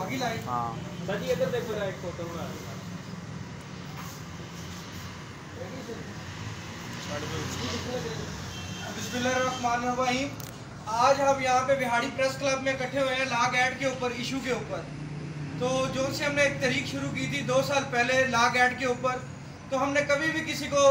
हाँ इधर देखो एक फोटो में बिस्मिल्लाहिर्रहमानिर्रहीम। आज हम यहाँ पे बिहाड़ी प्रेस क्लब में इकट्ठे हुए हैं लॉग ऐड के ऊपर, इशू के ऊपर। तो जो से हमने एक तहरीक शुरू की थी 2 साल पहले लॉग ऐड के ऊपर, तो हमने कभी भी किसी को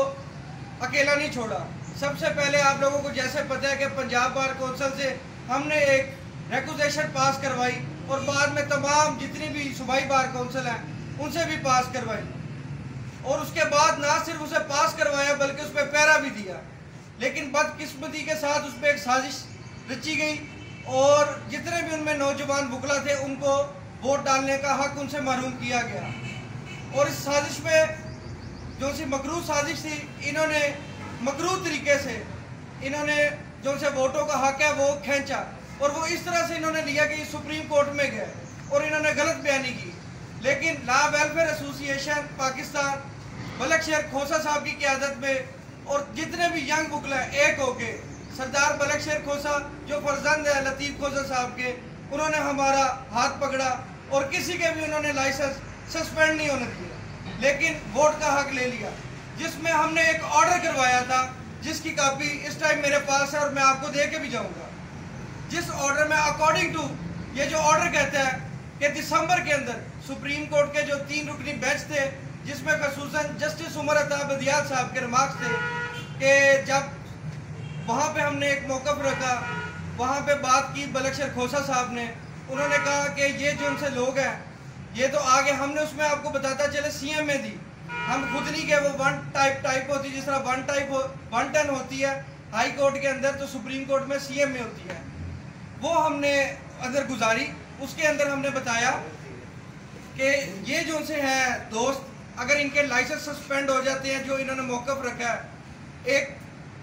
अकेला नहीं छोड़ा। सबसे पहले आप लोगों को जैसे पता है कि पंजाब बार कौंसिल से हमने एक रेकुजेशन पास करवाई और बाद में तमाम जितनी भी सूबाई बार कौंसिल हैं उनसे भी पास करवाई, और उसके बाद ना सिर्फ उसे पास करवाया बल्कि उस पर पैरा भी दिया। लेकिन बदकिस्मती के साथ उस पर एक साजिश रची गई और जितने भी उनमें नौजवान बुकला थे उनको वोट डालने का हक उनसे महरूम किया गया। और इस साजिश में जो सी मकरूह साजिश थी, इन्होंने मकरूह तरीके से इन्होंने जो से वोटों का हक है वो खींचा, और वो इस तरह से इन्होंने लिया कि सुप्रीम कोर्ट में गए और इन्होंने गलत बयानी की। लेकिन law welfare association Pakistan Malak Sher Khosa साहब की क़यादत में और जितने भी यंग बुकला एक हो के, सरदार मलक शेर खोसा जो फर्जंद है लतीफ़ खोसा साहब के, उन्होंने हमारा हाथ पकड़ा और किसी के भी उन्होंने लाइसेंस सस्पेंड नहीं होने दिया, लेकिन वोट का हक ले लिया। जिसमें हमने एक ऑर्डर करवाया था जिसकी कापी इस टाइम मेरे पास है और मैं आपको दे के भी जाऊँगा। जिस ऑर्डर में अकॉर्डिंग टू ये जो ऑर्डर कहता है कि दिसंबर के अंदर सुप्रीम कोर्ट के जो 3 रुकनी बेंच थे, जिसमें खसूसन जस्टिस उमर अता बदियाल साहब के रिमार्क्स थे कि जब वहाँ पे हमने एक मौक़िफ़ रखा, वहाँ पे बात की मलक शेर खोसा साहब ने, उन्होंने कहा कि ये जो उनसे लोग हैं ये तो आगे हमने उसमें आपको बताता चले सीएम में दी, हम खुद नहीं के वो वन टाइप होती है, जिस तरह 110 होती है हाई कोर्ट के अंदर, तो सुप्रीम कोर्ट में सीएम में होती है, वो हमने अंदर गुजारी। उसके अंदर हमने बताया कि ये जो से हैं दोस्त, अगर इनके लाइसेंस सस्पेंड हो जाते हैं, जो इन्होंने मौक़िफ़ रखा है, एक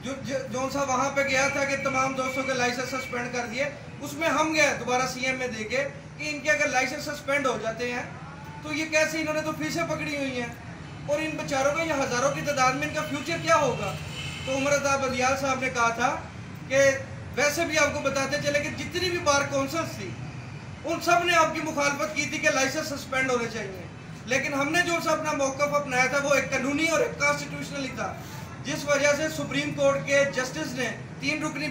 जो सा वहाँ पे गया था कि तमाम दोस्तों के लाइसेंस सस्पेंड कर दिए, उसमें हम गए दोबारा सीएम में देके कि इनके अगर लाइसेंस सस्पेंड हो जाते हैं तो ये कैसे, इन्होंने तो फीसें पकड़ी हुई हैं और इन बेचारों के या हज़ारों की तादाद में इनका फ्यूचर क्या होगा। तो उमर अता बदियाल साहब ने कहा था कि वैसे भी आपको बताते चले कि जितनी भी बार कौंसिल्स थी उन सब ने आपकी मुखालफत की थी कि लाइसेंस सस्पेंड होने चाहिए, लेकिन हमने जो सा अपना मौक़िफ़ अपनाया था वो एक कानूनी और एक कॉन्स्टिट्यूशनली था, जिस वजह से सुप्रीम कोर्ट के जस्टिस ने 3 रुकनी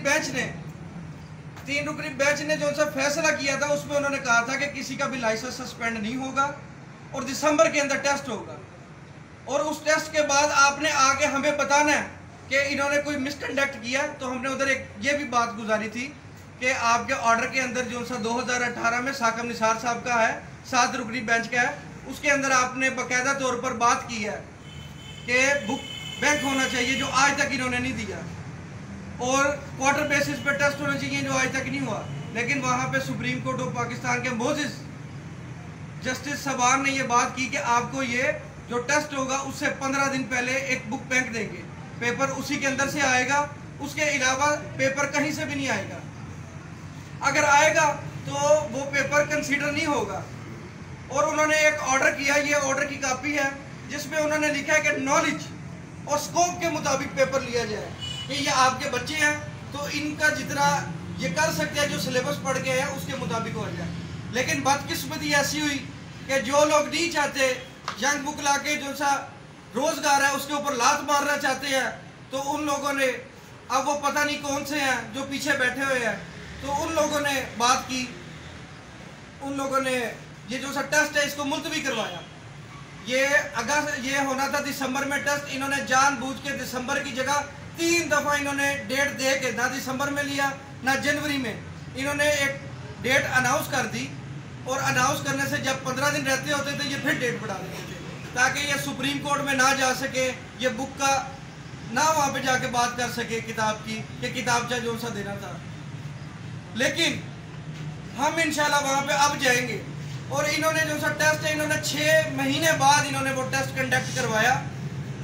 बेंच ने जो सा फैसला किया था उसमें उन्होंने कहा था कि किसी का भी लाइसेंस सस्पेंड नहीं होगा और दिसंबर के अंदर टेस्ट होगा, और उस टेस्ट के बाद आपने आगे हमें बताना है कि इन्होंने कोई मिसकंडक्ट किया। तो हमने उधर एक ये भी बात गुजारी थी कि आपके ऑर्डर के अंदर जो सा 2018 में साकब निसार साहब का है, 7 रुकनी बेंच का है, उसके अंदर आपने बाकायदा तौर पर बात की है कि बुक बैंक होना चाहिए, जो आज तक इन्होंने नहीं दिया, और क्वार्टर बेसिस पे टेस्ट होना चाहिए, जो आज तक नहीं हुआ। लेकिन वहाँ पे सुप्रीम कोर्ट ऑफ पाकिस्तान के मोजिस जस्टिस सवार ने ये बात की कि आपको ये जो टेस्ट होगा उससे 15 दिन पहले एक बुक बैंक देंगे, पेपर उसी के अंदर से आएगा, उसके अलावा पेपर कहीं से भी नहीं आएगा। अगर आएगा तो वो पेपर कंसीडर नहीं होगा। और उन्होंने एक ऑर्डर किया, ये ऑर्डर की कॉपी है, जिसमें उन्होंने लिखा है कि नॉलेज और स्कोप के मुताबिक पेपर लिया जाए कि ये आपके बच्चे हैं तो इनका जितना ये कर सकते हैं, जो सिलेबस पढ़ के हैं उसके मुताबिक हो जाए। लेकिन बदकिस्मती ऐसी हुई कि जो लोग नहीं चाहते यंग बुक ला के जो सा रोजगार है उसके ऊपर लात मारना चाहते हैं, तो उन लोगों ने, अब वो पता नहीं कौन से हैं जो पीछे बैठे हुए हैं, तो उन लोगों ने बात की, उन लोगों ने ये जो सा टेस्ट है इसको मुलतवी करवाया। ये होना था दिसंबर में टेस्ट, इन्होंने जानबूझ के दिसंबर की जगह 3 दफ़ा इन्होंने डेट दे के, ना दिसंबर में लिया ना जनवरी में, इन्होंने एक डेट अनाउंस कर दी, और अनाउंस करने से जब 15 दिन रहते होते थे ये फिर डेट बढ़ा देते थे ताकि ये सुप्रीम कोर्ट में ना जा सके, ये बुक का ना वहाँ पे जाके बात कर सके किताब की कि किताबचा जो सा देना था। लेकिन हम इंशाल्लाह वहाँ पे अब जाएंगे, और इन्होंने जो सा टेस्ट है, इन्होंने 6 महीने बाद इन्होंने वो टेस्ट कंडक्ट करवाया,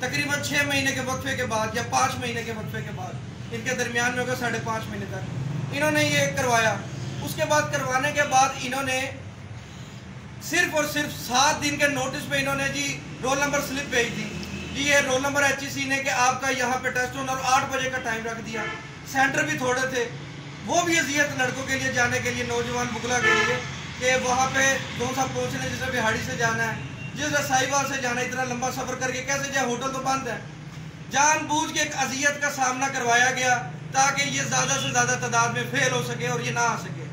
तकरीबन 6 महीने के वक्फे के बाद या 5 महीने के वक्फे के बाद, इनके दरमियान में होगा 5.5 महीने तक इन्होंने ये करवाया। उसके बाद करवाने के बाद इन्होंने सिर्फ और सिर्फ 7 दिन के नोटिस पे इन्होंने जी रोल नंबर स्लिप भेज दी, जी ये रोल नंबर HEC ने कि आपका यहाँ पे टेस्ट होना, और 8 बजे का टाइम रख दिया। सेंटर भी थोड़े थे, वो भी अजियत लड़कों के लिए जाने के लिए, नौजवान बुकला के लिए, कि वहाँ पे कौन सा पहुँचना, जिस बिहाड़ी से जाना है, जिस साहिवाल से जाना है, इतना लंबा सफ़र करके कैसे जाए, होटल तो बंद है। जानबूझ के एक अजियत का सामना करवाया गया ताकि ये ज़्यादा से ज़्यादा तादाद में फेल हो सके और ये ना आ सके।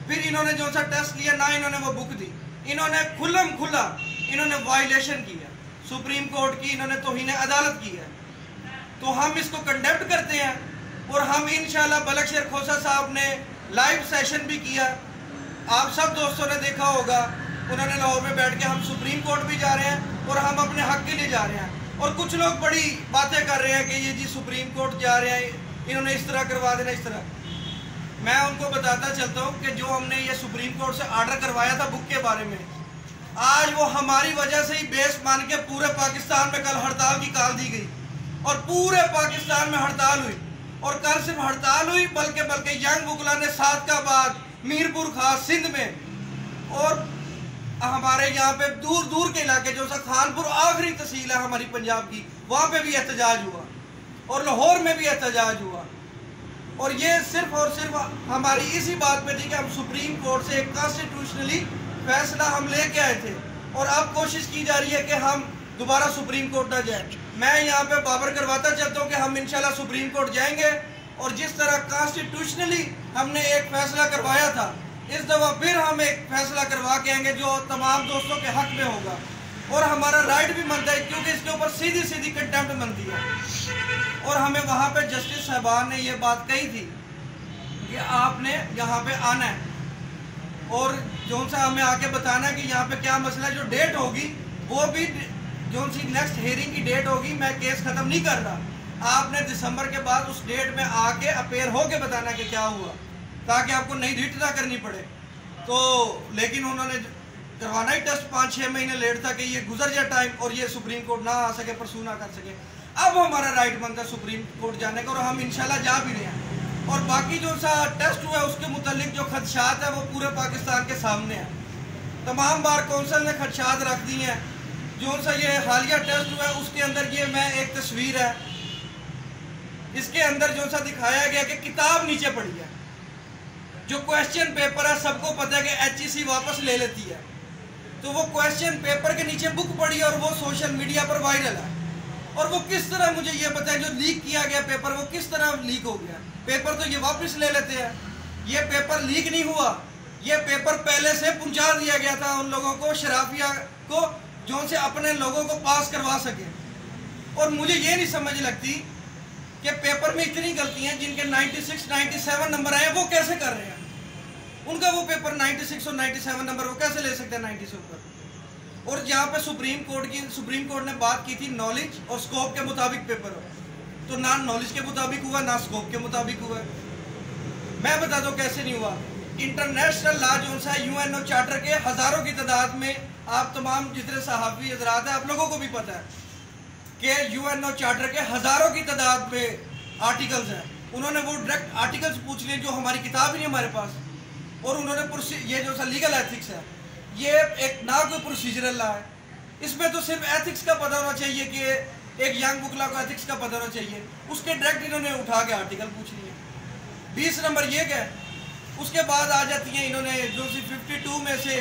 फिर इन्होंने जो सा टेस्ट लिया ना इन्होंने वो बुक दी, इन्होंने खुल्लम खुला इन्होंने वायलेशन किया, सुप्रीम कोर्ट की इन्होंने तौहीन अदालत की है। तो हम इसको कंडेप्ट करते हैं और हम इंशाल्लाह बलक शेर खोसा साहब ने लाइव सेशन भी किया, आप सब दोस्तों ने देखा होगा, उन्होंने लाहौर में बैठ के हम सुप्रीम कोर्ट भी जा रहे हैं और हम अपने हक के लिए जा रहे हैं। और कुछ लोग बड़ी बातें कर रहे हैं कि ये जी सुप्रीम कोर्ट जा रहे हैं, इन्होंने इस तरह करवा देना, इस तरह। मैं उनको बताता चलता हूँ कि जो हमने ये सुप्रीम कोर्ट से ऑर्डर करवाया था बुक के बारे में, आज वो हमारी वजह से ही बेस मान के पूरे पाकिस्तान में कल हड़ताल की कॉल दी गई और पूरे पाकिस्तान में हड़ताल हुई। और कल सिर्फ हड़ताल हुई बल्कि यंग मुगला ने सादकाबाद, मीरपुर खास, सिंध में और हमारे यहाँ पे दूर दूर के इलाके जो सा खानपुर आखिरी तहसील है हमारी पंजाब की, वहाँ पे भी एहतजाज हुआ और लाहौर में भी एहतजाज हुआ। और ये सिर्फ और सिर्फ हमारी इसी बात पे थी कि हम सुप्रीम कोर्ट से एक कॉन्स्टिट्यूशनली फैसला हम लेके आए थे और अब कोशिश की जा रही है कि हम दोबारा सुप्रीम कोर्ट ना जाए। मैं यहाँ पे बाबर करवाता चाहता हूँ कि हम इंशाल्लाह सुप्रीम कोर्ट जाएंगे और जिस तरह कॉन्स्टिट्यूशनली हमने एक फैसला करवाया था, इस दफ़ा फिर हम एक फैसला करवा के आएंगे जो तमाम दोस्तों के हक में होगा और हमारा राइट भी बनता है, क्योंकि इसके ऊपर सीधी सीधी कंटेम्प्ट बनती है। और हमें वहाँ पे जस्टिस साहबान ने ये बात कही थी कि आपने यहाँ पे आना है और जो सा हमें आके बताना है कि यहाँ पे क्या मसला है। जो डेट होगी वो भी जो सी नेक्स्ट हेयरिंग की डेट होगी, मैं केस ख़त्म नहीं कर रहा, आपने दिसंबर के बाद उस डेट में आके अपेयर हो के बताना कि क्या हुआ, ताकि आपको नई रिट ना करनी पड़े। तो लेकिन उन्होंने करवाना ही टेस्ट 5-6 महीने लेट था कि ये गुजर जाए टाइम और ये सुप्रीम कोर्ट ना आ सके, परसू ना कर सके। अब हमारा राइट बनता है सुप्रीम कोर्ट जाने का और हम इंशाल्लाह जा भी रहे हैं। और बाकी जो सा टेस्ट हुआ है उसके मुतालिक जो खदशात है वो पूरे पाकिस्तान के सामने है। तमाम बार कौंसिल ने खदशात रख दी हैं। जो सा ये हालिया टेस्ट हुआ है उसके अंदर ये मैं एक तस्वीर है, इसके अंदर जो सा दिखाया गया कि किताब नीचे पड़ी है, जो क्वेश्चन पेपर है सबको पता है कि HEC वापस ले लेती है, तो वो क्वेश्चन पेपर के नीचे बुक पड़ी और वो सोशल मीडिया पर वायरल है। और वो किस तरह, मुझे ये बताएं, जो लीक किया गया पेपर वो किस तरह लीक हो गया? पेपर तो ये वापस ले लेते हैं, ये पेपर लीक नहीं हुआ, ये पेपर पहले से पहुंचा दिया गया था उन लोगों को, शराफिया को, जो से अपने लोगों को पास करवा सके। और मुझे ये नहीं समझ लगती कि पेपर में इतनी गलतियां, जिनके 96-97 नंबर आए वो कैसे कर रहे हैं? उनका वो पेपर 96 और 97 नंबर वो कैसे ले सकते हैं 90 से ऊपर? और यहाँ पे सुप्रीम कोर्ट ने बात की थी नॉलेज और स्कोप के मुताबिक पेपर हो, तो ना नॉलेज के मुताबिक हुआ ना स्कोप के मुताबिक हुआ। मैं बता दूं कैसे नहीं हुआ। इंटरनेशनल लॉ जो सा UNO चार्टर के हज़ारों की तादाद में, आप तमाम जितने सहाफ़ी हज़रात हैं आप लोगों को भी पता है कि UNO चार्टर के हज़ारों की तादाद में आर्टिकल्स हैं। उन्होंने वो डायरेक्ट आर्टिकल्स पूछ लिए जो हमारी किताब ही नहीं हमारे पास, और उन्होंने ये जो सा लीगल एथिक्स है, ये एक ना कोई प्रोसीजरल लॉ है, इसमें तो सिर्फ एथिक्स का पता होना चाहिए कि एक यंग बुकला को एथिक्स का पता होना चाहिए, उसके डायरेक्ट इन्होंने उठा के आर्टिकल पूछ लिए। 20 नंबर ये क्या, उसके बाद आ जाती हैं इन्होंने जो सी 52 में से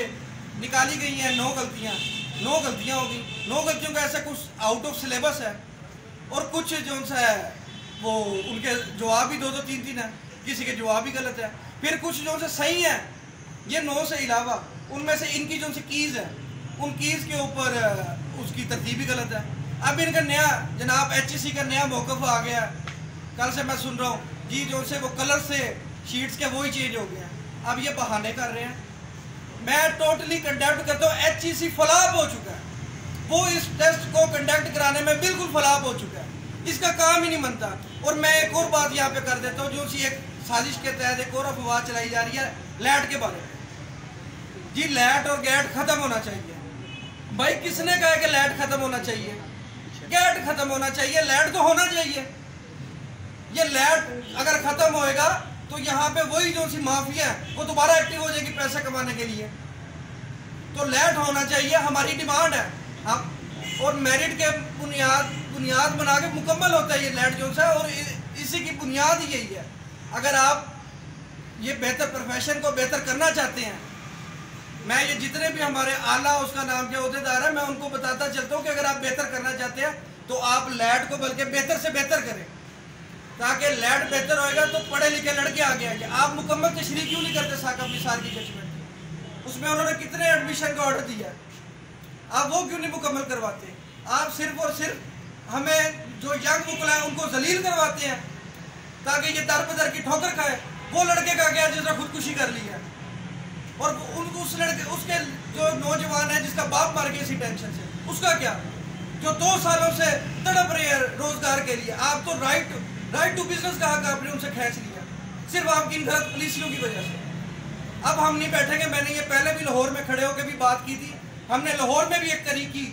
निकाली गई हैं 9 गलतियाँ होगी। 9 गलतियों का ऐसा कुछ आउट ऑफ सिलेबस है और कुछ जो सा है वो उनके जवाब भी 2-2, 3-3 है, किसी के जवाब भी गलत है, फिर कुछ जो से सही है। ये 9 से अलावा उनमें से इनकी जो से कीज़ है, उन कीज़ के ऊपर उसकी तरतीब भी गलत है। अब इनका नया जनाब HEC का नया मौक़िफ़ आ गया, कल से मैं सुन रहा हूँ जी, जो से वो कलर से शीट्स के वही चेंज हो गया। अब ये बहाने कर रहे हैं। मैं टोटली कंडक्ट करता हूँ, HEC फलाप हो चुका है, वो इस टेस्ट को कंडक्ट कराने में बिल्कुल फलाप हो चुका है, इसका काम ही नहीं बनता। और मैं एक और बात यहाँ पे कर देता हूँ, जो सी एक साजिश के तहत एक और अफवाह चलाई जा रही है लैट के बारे में। जी लैट और गैट खत्म होना चाहिए। भाई किसने कहा कि लैट खत्म होना चाहिए? गैट खत्म होना चाहिए, लैट तो होना चाहिए। ये लैट अगर खत्म होएगा तो यहाँ पे वही जो सी माफिया है वो दोबारा एक्टिव हो जाएगी पैसे कमाने के लिए। तो लैट होना चाहिए, हमारी डिमांड है। हम और मेरिट के बुनियाद बना के मुकम्मल होता है ये लैट जो सा, और इसी की बुनियाद ही यही है। अगर आप ये बेहतर प्रोफेशन को बेहतर करना चाहते हैं मैं ये जितने भी हमारे आला उसका नाम क्या अहदेदार है, मैं उनको बताता चलता हूँ कि अगर आप बेहतर करना चाहते हैं तो आप लैड को बल्कि बेहतर से बेहतर करें, ताकि लैड बेहतर होएगा तो पढ़े लिखे लड़के आगे आएंगे। आप मुकम्मल तशरीह क्यों नहीं करते साकब निसार की जजमेंट, उसमें उन्होंने कितने एडमिशन का ऑर्डर दिया, आप वो क्यों नहीं मुकम्मल करवाते? आप सिर्फ और सिर्फ हमें जो यंग मुकला है उनको जलील करवाते हैं ताकि ये दर पे दर की ठोकर खाए। वो लड़के का क्या जिसने खुदकुशी कर ली है, और उनको उस लड़के उसके जो नौजवान है जिसका बाप मार गया इसी टेंशन से, उसका क्या, जो 2 सालों से तड़प रहे हैं रोजगार के लिए। आप तो राइट टू बिजनेस का हक आपने उनसे खींच लिया सिर्फ आपकी इन गलत पॉलिसियों की वजह से। अब हम नहीं बैठेंगे, मैंने ये पहले भी लाहौर में खड़े होकर भी बात की थी, हमने लाहौर में भी एक तरीकी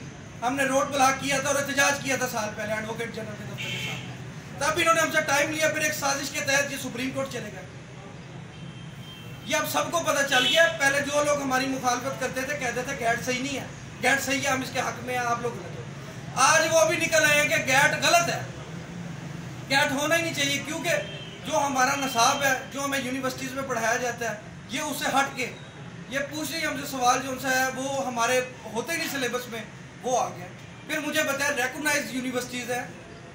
हमने रोड ब्लॉक किया था और एहतजाज किया था साल पहले एडवोकेट जनरल के दफ्तर के सामने। तब इन्होंने हमसे टाइम लिया, फिर एक साजिश के तहत ये सुप्रीम कोर्ट चले गए। ये अब सबको पता चल गया। पहले जो लोग हमारी मुखालफत करते थे कहते थे गैट सही नहीं है, गैट सही है, हम इसके हक में हैं, आप लोग गलत हो। आज वो भी निकल आए हैं कि गैट गलत है, गैट होना ही नहीं चाहिए, क्योंकि जो हमारा नसाब है, जो हमें यूनिवर्सिटीज़ में पढ़ाया जाता है, ये उससे हट के ये पूछ रही हमसे सवाल जो उनसे है वो हमारे होते नहीं सिलेबस में, वो आ गया। फिर मुझे बताया रिकॉग्नाइज्ड यूनिवर्सिटीज़ है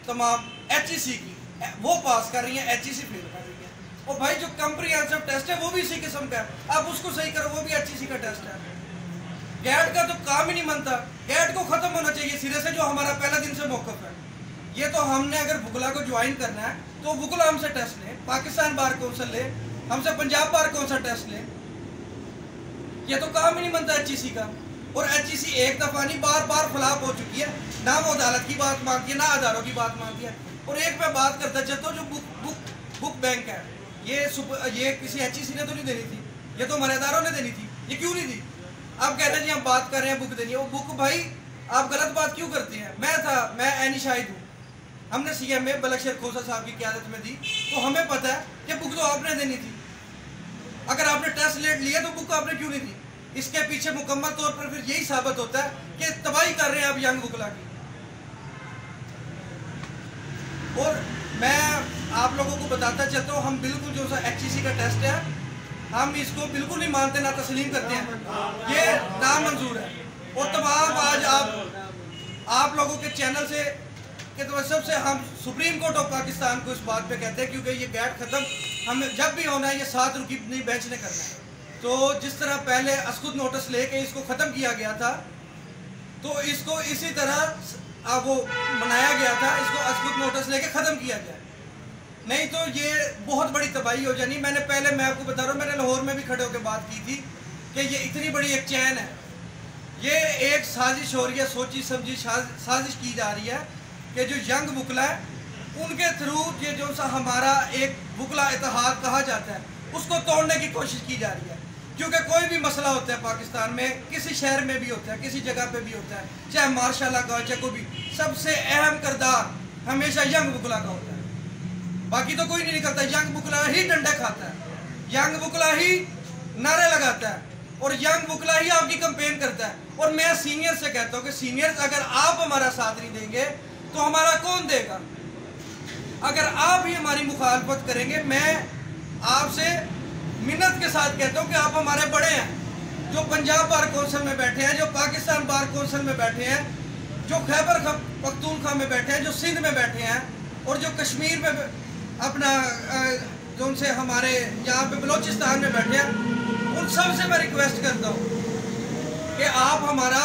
तमाम HEC की, वो पास कर रही हैं, HEC फेल कर रही है। और भाई जो कम्प्रीहेंसिव टेस्ट है वो भी इसी किस्म का है, आप उसको सही करो, वो भी HEC का टेस्ट है। गैट का तो काम ही नहीं बनता, गैट को ख़त्म होना चाहिए सिरे से, जो हमारा पहला दिन से मौक़िफ़ है। ये तो हमने अगर बुकला को ज्वाइन करना है तो बुकला हमसे टेस्ट ले, पाकिस्तान बार कौंसिल ले, हमसे पंजाब बार कौंसिल टेस्ट ले, ये तो काम ही नहीं बनता HEC का। और HEC एक दफ़ा नहीं बार बार खिलाफ हो चुकी है, ना वो अदालत की बात मानती है ना अदारों की बात मानती है। और एक मैं बात करता चलता हूँ, जो बुक बैंक है, ये किसी HEC ने तो नहीं देनी थी, ये तो हमारे अदारों ने देनी थी, ये क्यों नहीं दी? आप कहते हैं जी हम बात कर रहे हैं बुक देनी है, वो बुक भाई आप गलत बात क्यों करते हैं? मैं ऐनी शाहिद हूँ, हमने CMA बलक्षर खोसा साहब की क़यादत में दी, तो हमें पता है कि बुक तो आपने देनी थी। अगर आपने टेस्ट लेट लिया तो बुक आपने क्यों नहीं दी? इसके पीछे मुकम्मल तौर पर फिर यही साबित होता है कि तबाही कर रहे हैं आप यंग बुकला की। और मैं आप लोगों को बताता चलता हूँ, हम बिल्कुल जो सा HEC का टेस्ट है हम इसको बिल्कुल नहीं मानते, ना तस्लीम करते हैं, ये नामंजूर है। और तमाम आज आप लोगों के चैनल से के तवज्जुह से हम सुप्रीम कोर्ट ऑफ पाकिस्तान को इस बात पे कहते हैं, क्योंकि ये गैट ख़त्म हमें जब भी होना है, ये 7 रुकी नहीं बेंच ने करना है। तो जिस तरह पहले अस्कुद नोटिस लेके इसको ख़त्म किया गया था, तो इसको इसी तरह वो मनाया गया था, इसको अस्कुद नोटिस लेके ख़त्म किया गया, नहीं तो ये बहुत बड़ी तबाही हो जानी। मैं आपको बता रहा हूँ, मैंने लाहौर में भी खड़े होकर बात की थी कि ये इतनी बड़ी एक चैन है, ये एक साजिश हो रही है, सोची समझी साजिश की जा रही है कि जो यंग बुकला है उनके थ्रू ये जो सा हमारा एक बुकला इत्तेहाद कहा जाता है उसको तोड़ने की कोशिश की जा रही है। क्योंकि कोई भी मसला होता है पाकिस्तान में, किसी शहर में भी होता है, किसी जगह पे भी होता है, चाहे मार्शाल्लाह का चाहे कोई भी, सबसे अहम किरदार हमेशा यंग बुकला का होता है, बाकी तो कोई नहीं निकलता। यंग बुकला ही डंडा खाता है, यंग बुकला ही नारे लगाता है, और यंग बुकला ही आपकी कंपेन करता है। और मैं सीनियर से कहता हूँ कि सीनियर्स अगर आप हमारा साथ नहीं देंगे तो हमारा कौन देगा? अगर आप ही हमारी मुखालफत करेंगे, मैं आपसे मिन्नत के साथ कहता हूँ कि आप हमारे बड़े हैं, जो पंजाब बार कौंसिल में बैठे हैं, जो पाकिस्तान बार कौंसिल में बैठे हैं, जो खैबर पख्तूनख्वा में बैठे हैं, जो सिंध में बैठे हैं, और जो कश्मीर में अपना जो उनसे हमारे यहाँ पे बलोचिस्तान में बैठे हैं, उन सब से मैं रिक्वेस्ट करता हूँ कि आप हमारा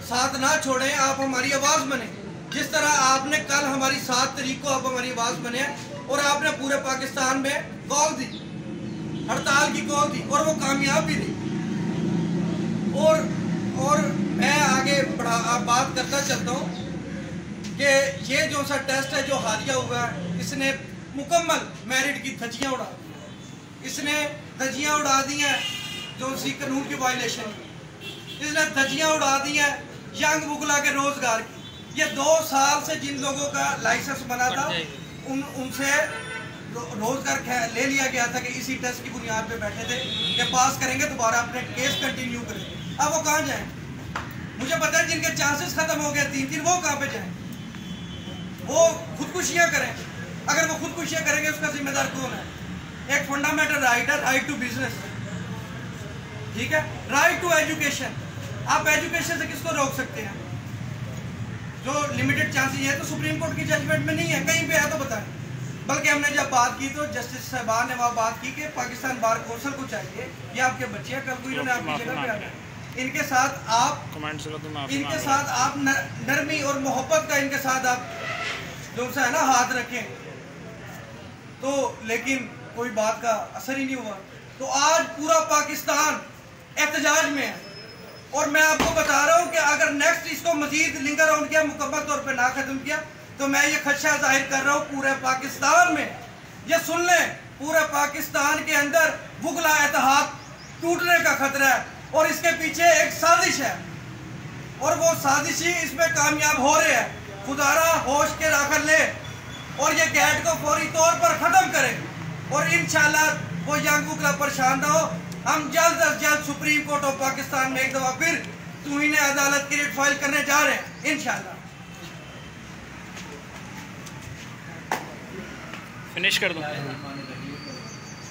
साथ ना छोड़ें, आप हमारी आवाज़ बने। जिस तरह आपने कल हमारी 7 तारीख को आप हमारी आवाज़ बने और आपने पूरे पाकिस्तान में कॉल दी, हड़ताल की कॉल दी, और वो कामयाब भी थी। और मैं आगे बात करता चलता हूँ कि ये जो सा टेस्ट है जो हालिया हुआ है, इसने मुकम्मल मेरिट की धज्जियाँ उड़ा दी, इसने धज्जियाँ उड़ा दी हैं जो सी कानून की वायलेशन की, इसने धज्जियाँ उड़ा दी हैं यंग बुकला के रोज़गार की। ये 2 साल से जिन लोगों का लाइसेंस बना था उनसे रोजगार ले लिया गया था कि इसी टेस्ट की बुनियाद पे बैठे थे कि पास करेंगे, दोबारा अपने केस कंटिन्यू करेंगे। अब वो कहाँ जाएं? मुझे पता है जिनके चांसेस खत्म हो गए 3-3, वो कहाँ पे जाएं? वो खुदकुशियाँ करें। अगर वो खुदकुशियाँ करेंगे उसका जिम्मेदार कौन है? एक फंडामेंटल राइट है, राइट टू बिजनेस। ठीक है, राइट टू एजुकेशन। आप एजुकेशन से किसको रोक सकते हैं? जो लिमिटेड चांसेस है तो सुप्रीम कोर्ट की जजमेंट में नहीं है, कहीं पे है तो बताएं। बल्कि हमने जब बात की तो जस्टिस साहबान ने वहाँ बात की कि पाकिस्तान बार कौंसिल को चाहिए, ये आपके बच्चे हैं, कल को इन्होंने आपकी जगह पे आना है, इनके साथ आप नरमी और मोहब्बत का इनके साथ आप जो सा है ना हाथ रखें। तो लेकिन कोई बात का असर ही नहीं हुआ। तो आज पूरा पाकिस्तान एहतजाज में है और मैं आपको बता रहा हूँ कि अगर नेक्स्ट इसको मजीद लिंगर राउंड किया, मुकम्मल तौर पर ना खत्म किया, तो मैं ये खदशा जाहिर कर रहा हूँ पूरे पाकिस्तान में, ये सुन लें, पूरे पाकिस्तान के अंदर वुगला इत्तेहाद टूटने का खतरा है और इसके पीछे एक साजिश है और वो साजिश ही इसमें कामयाब हो रहे हैं। खुदारा होश के रख ले और ये गैट को फौरी तौर पर ख़त्म करें और इंशाल्लाह वो यंग वुगला परेशान ना हो। हम जल्द अज जल्द सुप्रीम कोर्ट ऑफ पाकिस्तान में एक दफ़ा फिर तौहीन अदालत की रिट फाइल करने जा रहे हैं इंशाल्लाह। फिनिश कर दो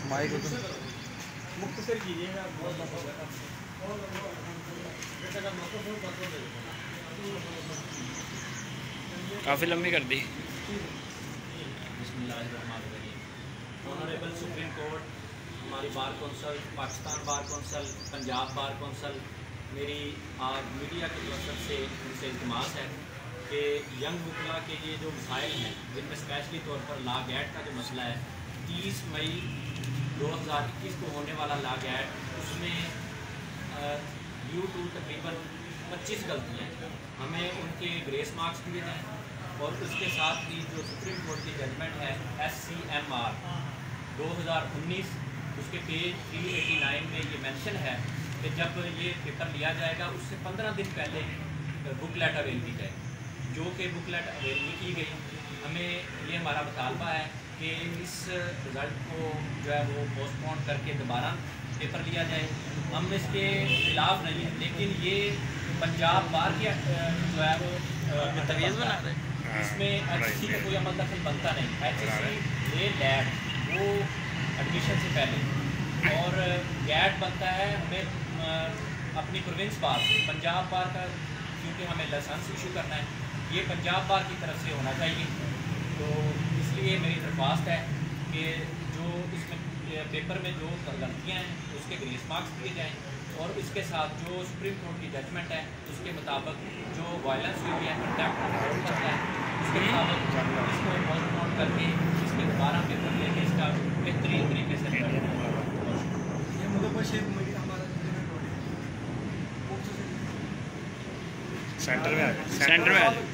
माइक मुख्तसर कीजिएगा। काफ़ी लंबी कर दी। ऑनरेबल सुप्रीम कोर्ट, हमारी bar council, Pakistan bar council, Punjab bar council, मेरी आज मीडिया की तरफ से उनसे इल्तिमास है कि यंग वुकला के ये जो मसाइल हैं, जिनमें स्पेशली तौर पर लॉ गैट का जो मसला है, 30 मई 2021 को होने वाला लॉ गैट, उसमें ड्यू टू तकरीबन 25 गलतियाँ हमें उनके ग्रेस मार्क्स दिए जाएँ और उसके साथ ही जो सुप्रीम कोर्ट की जजमेंट है SCMR 2019, उसके पेज 389 में ये मेंशन है कि जब ये पेपर लिया जाएगा उससे 15 दिन पहले बुकलेट अवेल की जाए, जो कि बुकलेट अवेल नहीं की गई। हमें ये हमारा मुतालबा है कि इस रिज़ल्ट को जो है वो पोस्टपोन करके दोबारा पेपर लिया जाए। हम इसके खिलाफ नहीं हैं, लेकिन ये पंजाब बार की जो है वो तवीज़ बना रहे हैं, इसमें HSC का कोई अमल दखल बनता नहीं। HSC ले लैब वो एडमिशन से पहले और गैट बनता है हमें अपनी प्रोविंस बार से। पंजाब बार का क्योंकि हमें लाइसेंस इशू करना है, ये पंजाब बार की तरफ से होना चाहिए। तो इसलिए मेरी दरख्वास्त है कि जो इसमें पेपर में जो गलतियाँ हैं उसके ग्रेस मार्क्स दिए जाएँ और इसके साथ जो सुप्रीम कोर्ट की जजमेंट है उसके मुताबिक जो वायलेंस हुई है, कंडक्ट करता है, उसके मुताबिक इसको पोस्टपोन करके इसके दोबारा पेपर लेके इसका बेहतरीन तरीके से सेंटर में आ जाए।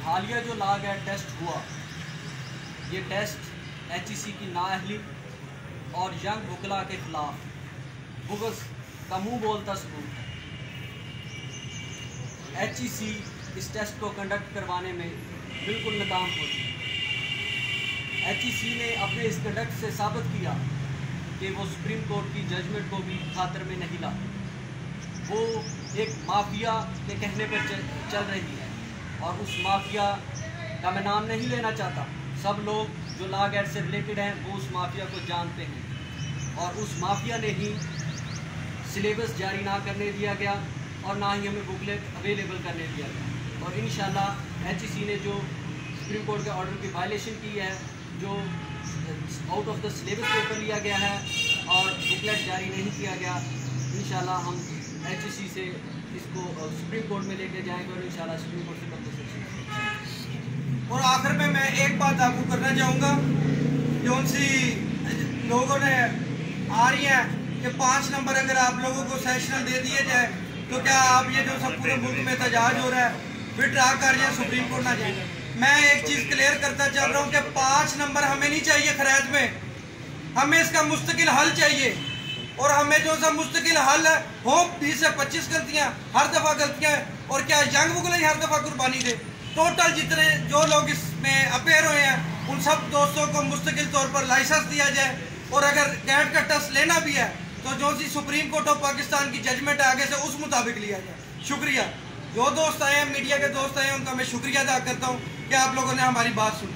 हालिया जो लॉ गैट टेस्ट हुआ, ये टेस्ट HEC की नाअहली और यंग वुकला के खिलाफ बुग़्ज़ का मुँह बोलता सबूत है। HEC इस टेस्ट को कंडक्ट करवाने में बिल्कुल नाकाम हो चुकी। HEC ने अपने इस कंडक्ट से साबित किया कि वो सुप्रीम कोर्ट की जजमेंट को भी खातिर में नहीं ला। वो एक माफिया के कहने पर चल रही है और उस माफिया का मैं नाम नहीं लेना चाहता। सब लोग जो लॉ गैट से रिलेटेड हैं वो उस माफिया को जानते हैं और उस माफिया ने ही सिलेबस जारी ना करने दिया गया और ना ही हमें बुकलेट अवेलेबल करने दिया गया। और इंशाल्लाह HEC ने जो सुप्रीम कोर्ट के ऑर्डर की वायलेशन की है, जो out of the syllabus paper लिया गया है और बुकलेट जारी नहीं किया गया, इंशाल्लाह हम HEC से इसको सुप्रीम कोर्ट में लेके जाएंगे और इंशाल्लाह सुप्रीम कोर्ट से और आखिर में मैं एक बात आपको करना चाहूँगा, जो उनसी लोगों ने आ रही है कि 5 नंबर अगर आप लोगों को सेशनल दे दिए जाए तो क्या आप ये जो सब पूरे मुल्क में एहतजाज हो रहा है विड्रा कर जाए, सुप्रीम कोर्ट ना जाए। मैं एक चीज़ क्लियर करता चल रहा हूँ कि 5 नंबर हमें नहीं चाहिए खैरात में, हमें इसका मुस्तकिल हल चाहिए। और हमें जो सा मुस्तकिल हल है हो 20 से 25 गलतियाँ, हर दफ़ा गलतियाँ, और क्या यंग वुकला ही हर दफ़ा कुर्बानी दे। टोटल जितने जो लोग इसमें अपेयर हुए हैं उन सब दोस्तों को मुस्तकिल तौर पर लाइसेंस दिया जाए और अगर गैट का टेस्ट लेना भी है तो जो सी सुप्रीम कोर्ट ऑफ पाकिस्तान की जजमेंट है आगे से उस मुताबिक लिया जाए। शुक्रिया। जो दोस्त आए हैं, मीडिया के दोस्त आए हैं, उनका मैं शुक्रिया अदा करता हूँ कि आप लोगों ने हमारी बात सुनी।